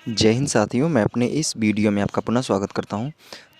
जय हिंद साथियों, मैं अपने इस वीडियो में आपका पुनः स्वागत करता हूं।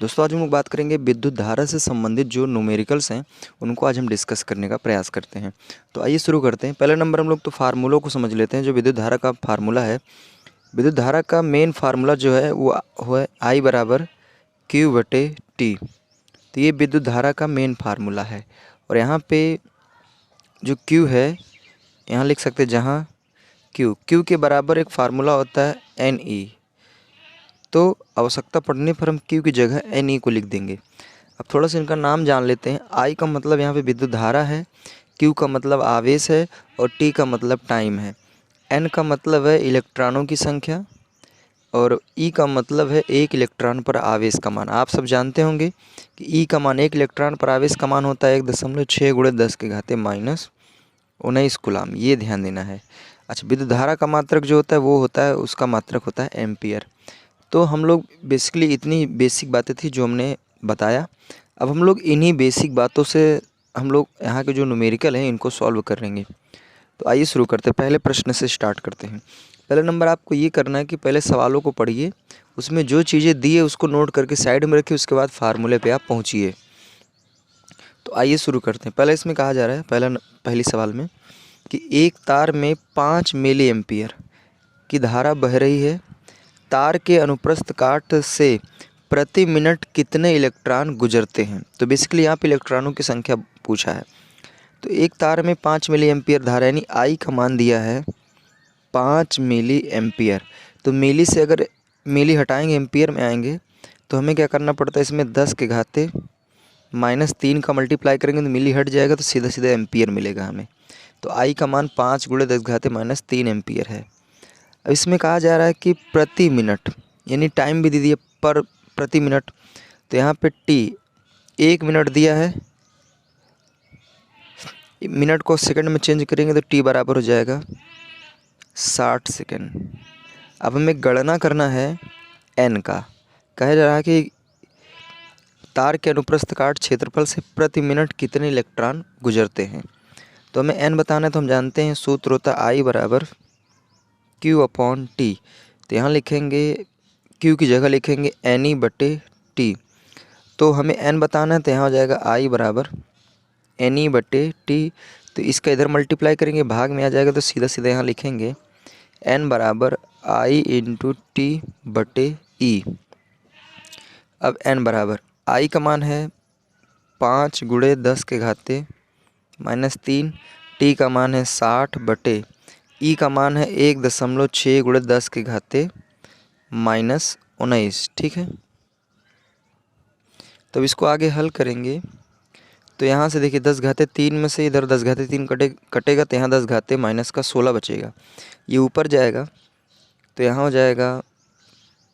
दोस्तों, आज हम लोग बात करेंगे विद्युत धारा से संबंधित जो न्यूमेरिकल्स हैं उनको आज हम डिस्कस करने का प्रयास करते हैं। तो आइए शुरू करते हैं। पहले नंबर हम लोग तो फार्मूलों को समझ लेते हैं। जो विद्युत धारा का फार्मूला है, विद्युत धारा का मेन फार्मूला जो है वो है I बराबर Q/T। तो ये विद्युत धारा का मेन फार्मूला है। और यहाँ पे जो Q है, यहाँ लिख सकते हैं जहाँ Q के बराबर एक फार्मूला होता है NE। तो आवश्यकता पड़ने पर हम Q की जगह NE को लिख देंगे। अब थोड़ा सा इनका नाम जान लेते हैं। I का मतलब यहाँ पे विद्युत धारा है, Q का मतलब आवेश है और T का मतलब टाइम है। N का मतलब है इलेक्ट्रॉनों की संख्या और E का मतलब है एक इलेक्ट्रॉन पर आवेश का मान। आप सब जानते होंगे कि E का मान एक इलेक्ट्रॉन पर आवेश का मान होता है 1.6 × 10⁻⁻19 कूलाम। ये ध्यान देना है। अच्छा, विद्युत धारा का मात्रक जो होता है वो होता है, उसका मात्रक होता है एम्पियर। तो हम लोग बेसिकली इतनी बेसिक बातें थी जो हमने बताया। अब हम लोग इन्हीं बेसिक बातों से हम लोग यहाँ के जो न्यूमेरिकल हैं इनको सॉल्व करेंगे। तो आइए शुरू करते हैं। पहले प्रश्न से स्टार्ट करते हैं। पहला नंबर आपको ये करना है कि पहले सवालों को पढ़िए, उसमें जो चीज़ें दी है उसको नोट करके साइड में रखिए, उसके बाद फार्मूले पे आप पहुँचिए। तो आइए शुरू करते हैं। पहले इसमें कहा जा रहा है पहली सवाल में कि एक तार में 5 मिली एम्पियर की धारा बह रही है। तार के अनुप्रस्थ काट से प्रति मिनट कितने इलेक्ट्रॉन गुजरते हैं। तो बेसिकली यहाँ पे इलेक्ट्रॉनों की संख्या पूछा है। तो एक तार में 5 मिली एम्पियर धारा यानी I का मान दिया है 5 मिली एम्पियर। तो मिली से अगर मिली हटाएंगे एम्पियर में आएंगे तो हमें क्या करना पड़ता है, इसमें 10⁻³ का मल्टीप्लाई करेंगे तो मिली हट जाएगा, तो सीधा सीधा एम्पियर मिलेगा हमें। तो I का मान 5 × 10⁻³ एम्पियर है। अब इसमें कहा जा रहा है कि प्रति मिनट यानी टाइम भी दे दिया पर प्रति मिनट। तो यहाँ पे T 1 मिनट दिया है, मिनट को सेकंड में चेंज करेंगे तो T बराबर हो जाएगा 60 सेकंड। अब हमें गणना करना है N का। कहा जा रहा है कि तार के अनुप्रस्थ काट क्षेत्रफल से प्रति मिनट कितने इलेक्ट्रॉन गुजरते हैं। तो हमें N बताना है। तो हम जानते हैं सूत्र होता है I बराबर Q/T। तो यहाँ लिखेंगे Q की जगह लिखेंगे NE/T। तो हमें N बताना है, तो यहाँ हो जाएगा I बराबर NE/T। तो इसका इधर मल्टीप्लाई करेंगे, भाग में आ जाएगा, तो सीधा सीधा यहाँ लिखेंगे N बराबर I × T/E। अब N बराबर I का मान है 5 × 10⁻³ T का मान है 60 E का मान है 1.6 × 10⁻⁻19। ठीक है। तब इसको आगे हल करेंगे तो यहाँ से देखिए 10⁻³ में से इधर 10⁻³ कटेगा, तो यहाँ 10⁻⁻16 बचेगा। ये ऊपर जाएगा तो यहाँ हो जाएगा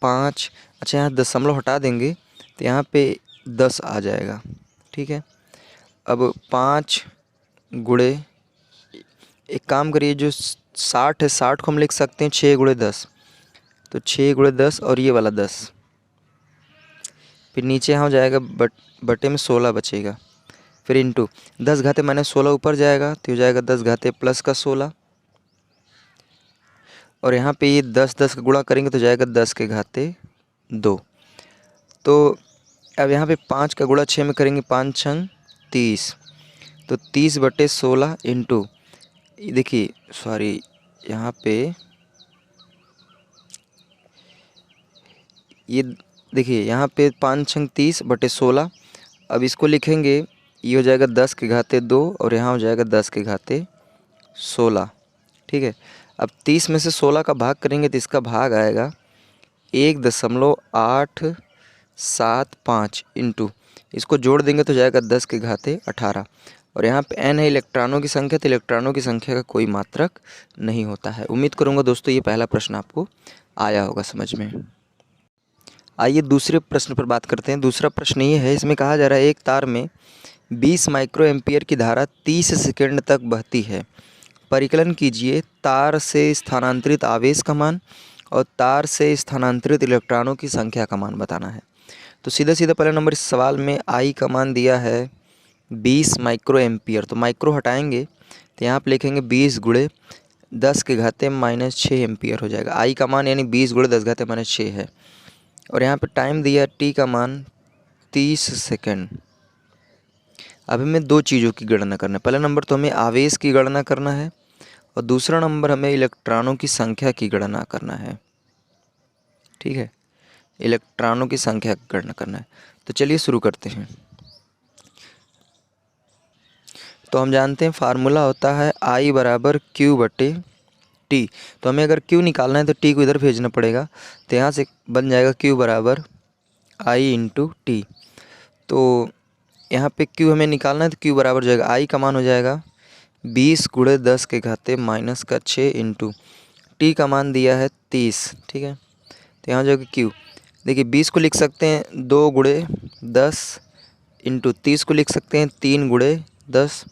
5। अच्छा, यहाँ दशमलव हटा देंगे तो यहाँ पे 10 आ जाएगा। ठीक है। अब 5 गुणे, एक काम करिए, जो 60 है 60 को हम लिख सकते हैं 6 × 10। तो 6 × 10 और ये वाला 10, फिर नीचे यहाँ हो जाएगा बटे में 16 बचेगा, फिर इंटू 10⁻⁻16 ऊपर जाएगा तो हो जाएगा 10⁻+16। और यहाँ पे ये 10 का गुणा करेंगे तो जाएगा 10⁻²। तो अब यहाँ पे 5 का गुणा 6 में करेंगे, 5 × 30। तो 30/16 इंटू, देखिए सॉरी यहाँ पे ये देखिए यहाँ पे 5 × 30/16। अब इसको लिखेंगे, ये हो जाएगा 10⁻² और यहाँ हो जाएगा 10⁻16। ठीक है। अब 30 में से 16 का भाग करेंगे तो इसका भाग आएगा 1.875 इंटू, इसको जोड़ देंगे तो जाएगा 10⁻18। और यहाँ पे N है इलेक्ट्रॉनों की संख्या, तो इलेक्ट्रॉनों की संख्या का कोई मात्रक नहीं होता है। उम्मीद करूँगा दोस्तों ये पहला प्रश्न आपको आया होगा समझ में। आइए दूसरे प्रश्न पर बात करते हैं। दूसरा प्रश्न ये है, इसमें कहा जा रहा है एक तार में 20 माइक्रो एम्पियर की धारा 30 सेकंड तक बहती है। परिकलन कीजिए तार से स्थानांतरित आवेश का मान और तार से स्थानांतरित इलेक्ट्रॉनों की संख्या का मान बताना है। तो सीधा सीधा पहला नंबर इस सवाल में I का मान दिया है 20 माइक्रो एम्पियर। तो माइक्रो हटाएंगे तो यहाँ पे लिखेंगे 20 × 10 के घाते माइनस 6 एम्पियर हो जाएगा। आई का मान यानी 20 गुणे 10 घाते माइनस 6 है। और यहाँ पे टाइम दिया टी का मान 30 सेकेंड। अब हमें दो चीज़ों की गणना करना है। पहला नंबर तो हमें आवेश की गणना करना है और दूसरा नंबर हमें इलेक्ट्रॉनों की संख्या की गणना करना है। ठीक है, इलेक्ट्रॉनों की संख्या की गणना करना है। तो चलिए शुरू करते हैं। तो हम जानते हैं फार्मूला होता है I बराबर Q बटे T। तो हमें अगर Q निकालना है तो T को इधर भेजना पड़ेगा। तो यहाँ से बन जाएगा Q बराबर I इंटू टी। तो यहाँ पे Q हमें निकालना है तो Q बराबर हो जाएगा I का मान हो जाएगा 20 गुणे 10 के घाते माइनस का 6 इंटू T का मान दिया है 30। ठीक है, तो यहाँ हो जाएगा Q। देखिए 20 को लिख सकते हैं 2 गुणे 10 इंटू 30 को लिख सकते हैं 3 गुणे 10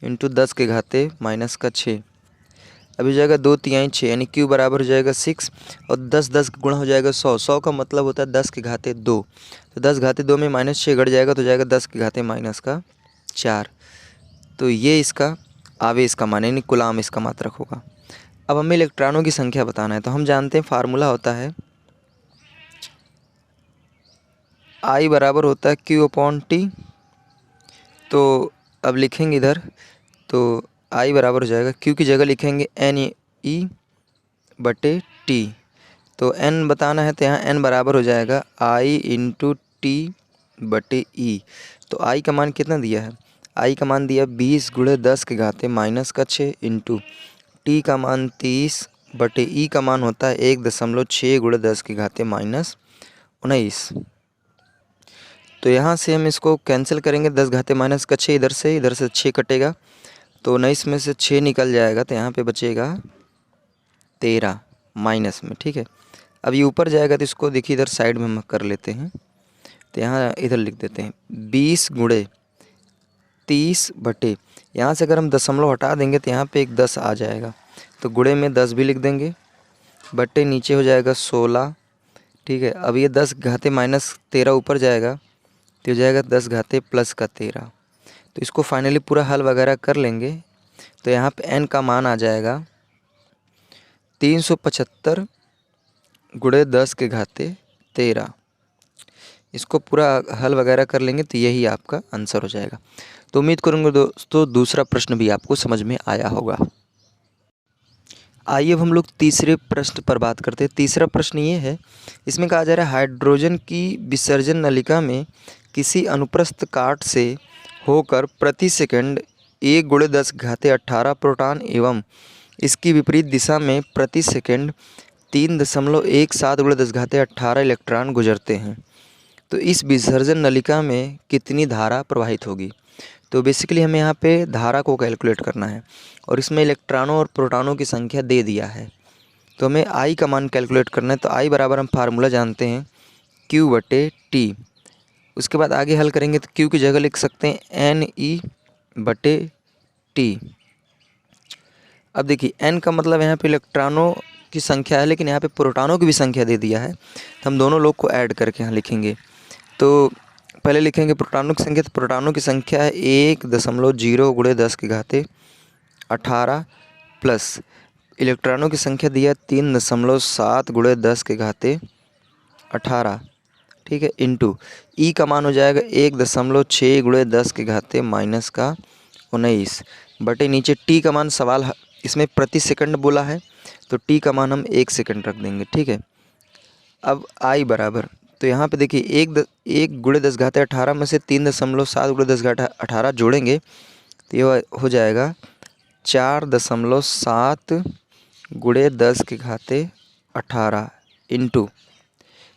इंटू 10 के घाते माइनस का 6। अभी हो जाएगा 2 तिहाई 6 यानी Q बराबर हो जाएगा 6 और 10 गुणा हो जाएगा 100। 100 का मतलब होता है 10 के घाते 2। तो 10 घाते 2 में माइनस 6 घट जाएगा तो जाएगा 10 के घाते माइनस का 4। तो ये इसका आवेश का मान यानी कूलाम इसका मात्रक होगा। अब हमें इलेक्ट्रॉनों की संख्या बताना है। तो हम जानते हैं फार्मूला होता है I बराबर होता है Q अपॉन टी। तो अब लिखेंगे इधर तो I बराबर हो जाएगा Q की जगह लिखेंगे NE बटे T। तो N बताना है तो यहाँ N बराबर हो जाएगा I इंटू टी बटे E। तो I का मान कितना दिया है? I का मान दिया 20 गुणे 10 के घाते माइनस का 6 इंटू T का मान 30 बटे E का मान होता है 1.6 गुणे 10 के घाते माइनस 19। तो यहाँ से हम इसको कैंसिल करेंगे। 10 घाते माइनस का 6 इधर से 6 कटेगा तो 19 में से 6 निकल जाएगा तो यहाँ पे बचेगा 13 माइनस में। ठीक है, अब ये ऊपर जाएगा तो इसको देखिए इधर साइड में हम कर लेते हैं। तो यहाँ इधर लिख देते हैं 20 गुणे 30 बटे, यहाँ से अगर हम दशमलव हटा देंगे तो यहाँ पे एक 10 आ जाएगा तो गुणे में 10 भी लिख देंगे बटे नीचे हो जाएगा 16। ठीक है, अब ये 10 घाते माइनस 13 ऊपर जाएगा तो हो जाएगा 10 घाते प्लस का 13। तो इसको फाइनली पूरा हल वगैरह कर लेंगे तो यहाँ पे n का मान आ जाएगा 375 गुणे 10 के घाते 13। इसको पूरा हल वगैरह कर लेंगे तो यही आपका आंसर हो जाएगा। तो उम्मीद करूँगा दोस्तों दूसरा प्रश्न भी आपको समझ में आया होगा। आइए अब हम लोग तीसरे प्रश्न पर बात करते हैं। तीसरा प्रश्न ये है, इसमें कहा जा रहा है हाइड्रोजन की विसर्जन नलिका में किसी अनुप्रस्थ काट से होकर प्रति सेकंड 1 गुणे 10 घाते 18 प्रोटॉन एवं इसकी विपरीत दिशा में प्रति सेकंड 3.17 गुणे 10 घाते 18 इलेक्ट्रॉन गुजरते हैं। तो इस विसर्जन नलिका में कितनी धारा प्रवाहित होगी? तो बेसिकली हमें यहाँ पे धारा को कैलकुलेट करना है और इसमें इलेक्ट्रॉनों और प्रोटॉनों की संख्या दे दिया है। तो हमें I का मान कैलकुलेट करना है। तो I बराबर हम फार्मूला जानते हैं Q बटे टी। उसके बाद आगे हल करेंगे तो Q की जगह लिख सकते हैं NE बटे टी। अब देखिए N का मतलब यहाँ पे इलेक्ट्रॉनों की संख्या है लेकिन यहाँ पे प्रोटॉनों की भी संख्या दे दिया है तो हम दोनों लोग को ऐड करके यहाँ लिखेंगे। तो पहले लिखेंगे प्रोटॉनों की संख्या। तो प्रोटॉनों की संख्या है 1.0 गुणे 10 के घाते 18 प्लस इलेक्ट्रॉनों की संख्या दिया 3.7 गुणे 10 के घाते 18। ठीक है, इंटू ई का मान हो जाएगा 1.6 गुणे 10 के घाते माइनस का 19 बटे नीचे टी का मान सवाल इसमें प्रति सेकंड बोला है तो टी का मान हम 1 सेकंड रख देंगे। ठीक है, अब आई बराबर तो यहाँ पे देखिए 1 गुणे 10 घाते 18 में से 3.7 गुणे 10 घाते 18 जोड़ेंगे तो ये हो जाएगा 4.7 गुणे 10 के घाते 18 इंटू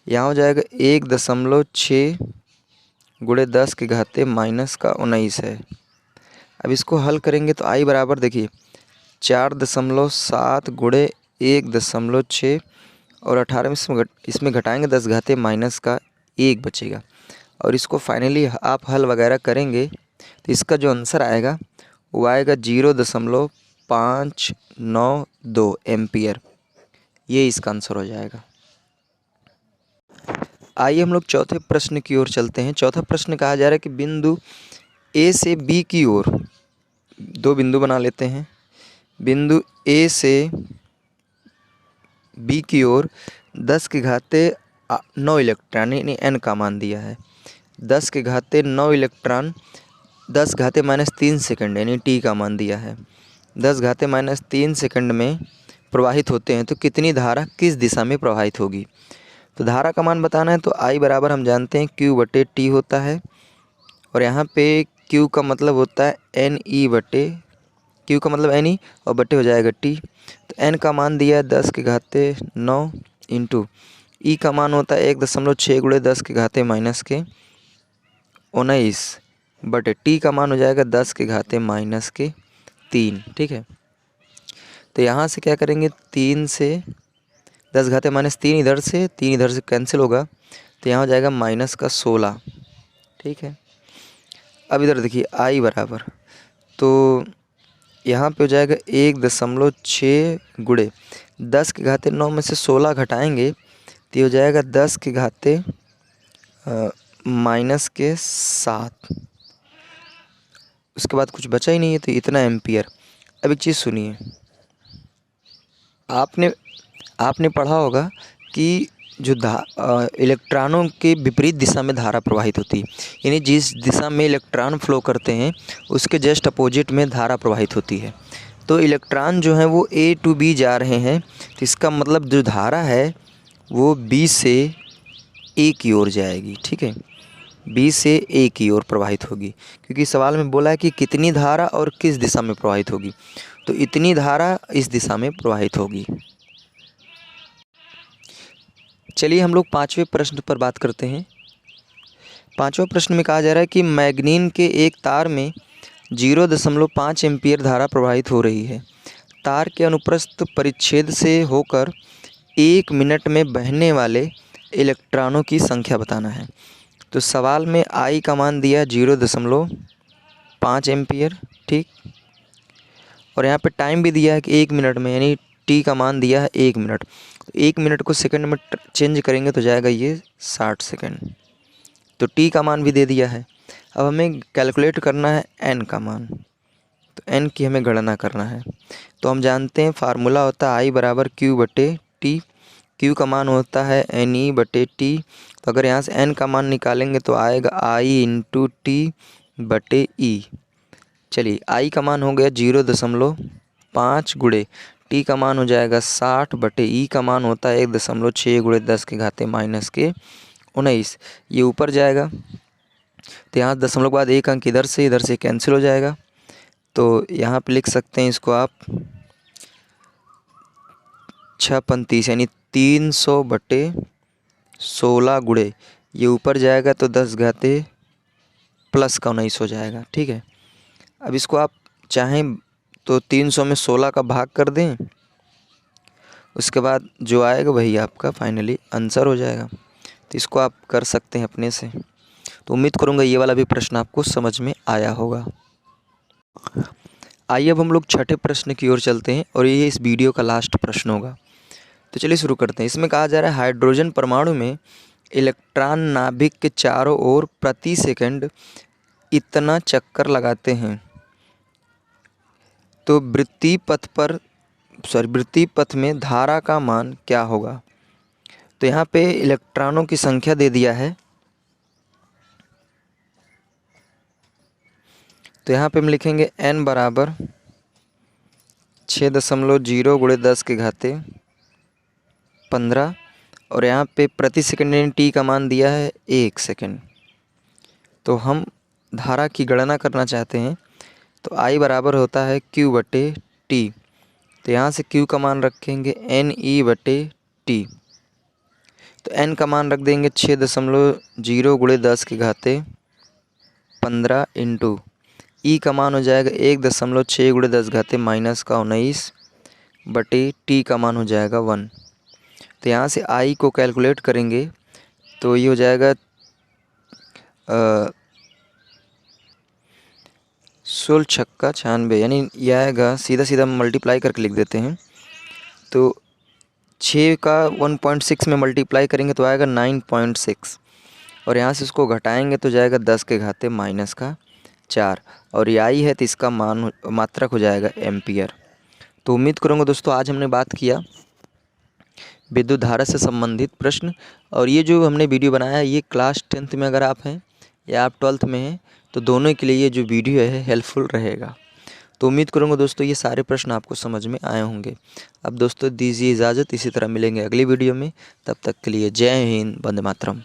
यहाँ हो जाएगा 1.6 गुणे 10 के घाते माइनस का 19 है। अब इसको हल करेंगे तो आई बराबर देखिए 4.7 गुणे 1.6 और 18 में इसमें घटाएंगे 10 घाते माइनस का 1 बचेगा और इसको फाइनली आप हल वगैरह करेंगे तो इसका जो आंसर आएगा वो आएगा 0.592 एम्पियर। ये इसका आंसर हो जाएगा। आइए हम लोग चौथे प्रश्न की ओर चलते हैं। चौथा प्रश्न कहा जा रहा है कि बिंदु ए से बी की ओर दो बिंदु बना लेते हैं। बिंदु ए से बी की ओर 10 के घाते 9 इलेक्ट्रॉन, यानी n का मान दिया है। 10 के घाते 9 इलेक्ट्रॉन 10 घाते -3 सेकंड यानी t का मान दिया है। 10 घाते -3 सेकंड में प्रवाहित होते हैं तो कितनी धारा किस दिशा में प्रवाहित होगी। तो धारा का मान बताना है तो I बराबर हम जानते हैं Q/T होता है, और यहाँ पे Q का मतलब होता है NE/, Q का मतलब NE और बटे हो जाएगा T। तो N का मान दिया है 10 के घाते 9 इंटू E का मान होता है 1.6 × 10 के घाते -19 बटे T का मान हो जाएगा 10 के घाते -3। ठीक है, तो यहाँ से क्या करेंगे, 3 से 10 घाते -3 इधर से, 3 इधर से कैंसिल होगा, तो यहाँ हो जाएगा -16। ठीक है, अब इधर देखिए I बराबर, तो यहाँ पे हो जाएगा 1.6 × 10 के घाते 9 में से 16 घटाएंगे तो ये हो जाएगा 10 के घाते -7। उसके बाद कुछ बचा ही नहीं है, तो इतना एम्पियर। अब एक चीज़ सुनिए, आपने पढ़ा होगा कि जो इलेक्ट्रॉनों के विपरीत दिशा में धारा प्रवाहित होती है, यानी जिस दिशा में इलेक्ट्रॉन फ्लो करते हैं उसके जस्ट अपोजिट में धारा प्रवाहित होती है। तो इलेक्ट्रॉन जो हैं वो A to B जा रहे हैं, तो इसका मतलब जो धारा है वो B से A की ओर जाएगी। ठीक है, B से A की ओर प्रवाहित होगी, क्योंकि सवाल में बोला है कि कितनी धारा और किस दिशा में प्रवाहित होगी, तो इतनी धारा इस दिशा में प्रवाहित होगी। चलिए हम लोग 5वें प्रश्न पर बात करते हैं। 5वां प्रश्न में कहा जा रहा है कि मैग्नीन के एक तार में 0.5 एम्पीयर धारा प्रवाहित हो रही है। तार के अनुप्रस्थ परिच्छेद से होकर 1 मिनट में बहने वाले इलेक्ट्रॉनों की संख्या बताना है। तो सवाल में I का मान दिया 0.5 एम्पीयर। ठीक, और यहाँ पे टाइम भी दिया है कि 1 मिनट में, यानी T का मान दिया है 1 मिनट। तो 1 मिनट को सेकंड में चेंज करेंगे तो जाएगा ये 60 सेकंड। तो T का मान भी दे दिया है। अब हमें कैलकुलेट करना है N का मान, तो N की हमें गणना करना है। तो हम जानते हैं फार्मूला होता है I बराबर Q/T। Q का मान होता है NE/T। तो अगर यहाँ से N का मान निकालेंगे तो आएगा I × T/E। चलिए, I का मान हो गया 0.5 × T का मान हो जाएगा 60 बटे E का मान होता है 1.6 × 10 के घाते -19। ये ऊपर जाएगा, तो यहाँ दशमलव के बाद एक अंक इधर से कैंसिल हो जाएगा। तो यहाँ पे लिख सकते हैं इसको आप 6×35 यानी 300/16 गुणे ये ऊपर जाएगा तो 10 घाते +19 हो जाएगा। ठीक है, अब इसको आप चाहें तो 300 में 16 का भाग कर दें, उसके बाद जो आएगा वही आपका फाइनली आंसर हो जाएगा। तो इसको आप कर सकते हैं अपने से। तो उम्मीद करूँगा ये वाला भी प्रश्न आपको समझ में आया होगा। आइए अब हम लोग 6ठे प्रश्न की ओर चलते हैं, और ये इस वीडियो का लास्ट प्रश्न होगा। तो चलिए शुरू करते हैं। इसमें कहा जा रहा है हाइड्रोजन परमाणु में इलेक्ट्रॉन नाभिक के चारों ओर प्रति सेकंड इतना चक्कर लगाते हैं तो वृत्तीय पथ में धारा का मान क्या होगा। तो यहाँ पे इलेक्ट्रॉनों की संख्या दे दिया है, तो यहाँ पे हम लिखेंगे N बराबर 6.0 × 10 के घाते 15, और यहाँ पे प्रति सेकंड यानी T का मान दिया है 1 सेकंड। तो हम धारा की गणना करना चाहते हैं, तो I बराबर होता है Q/T। तो यहाँ से Q का मान रखेंगे NE/T। तो N का मान रख देंगे 6.0 × 10 के घाते 15 इंटू E का मान हो जाएगा 1.6 × 10 घाते -19 बटे T का मान हो जाएगा 1। तो यहाँ से I को कैलकुलेट करेंगे तो ये हो जाएगा 16 छक्का 96, यानी यह आएगा, सीधा मल्टीप्लाई करके लिख देते हैं। तो 6 का 1.6 में मल्टीप्लाई करेंगे तो आएगा 9.6, और यहाँ से इसको घटाएंगे तो जाएगा 10 के घाते -4, और ये I है तो इसका मात्रक हो जाएगा एम्पियर। तो उम्मीद करूँगा दोस्तों आज हमने बात किया विद्युत धारा से संबंधित प्रश्न, और ये जो हमने वीडियो बनाया है ये क्लास 10th में अगर आप हैं या आप 12th में हैं तो दोनों के लिए ये जो वीडियो है हेल्पफुल रहेगा। तो उम्मीद करूँगा दोस्तों ये सारे प्रश्न आपको समझ में आए होंगे। अब दोस्तों दीजिए इजाज़त, इसी तरह मिलेंगे अगली वीडियो में, तब तक के लिए जय हिंद, वंदे मातरम।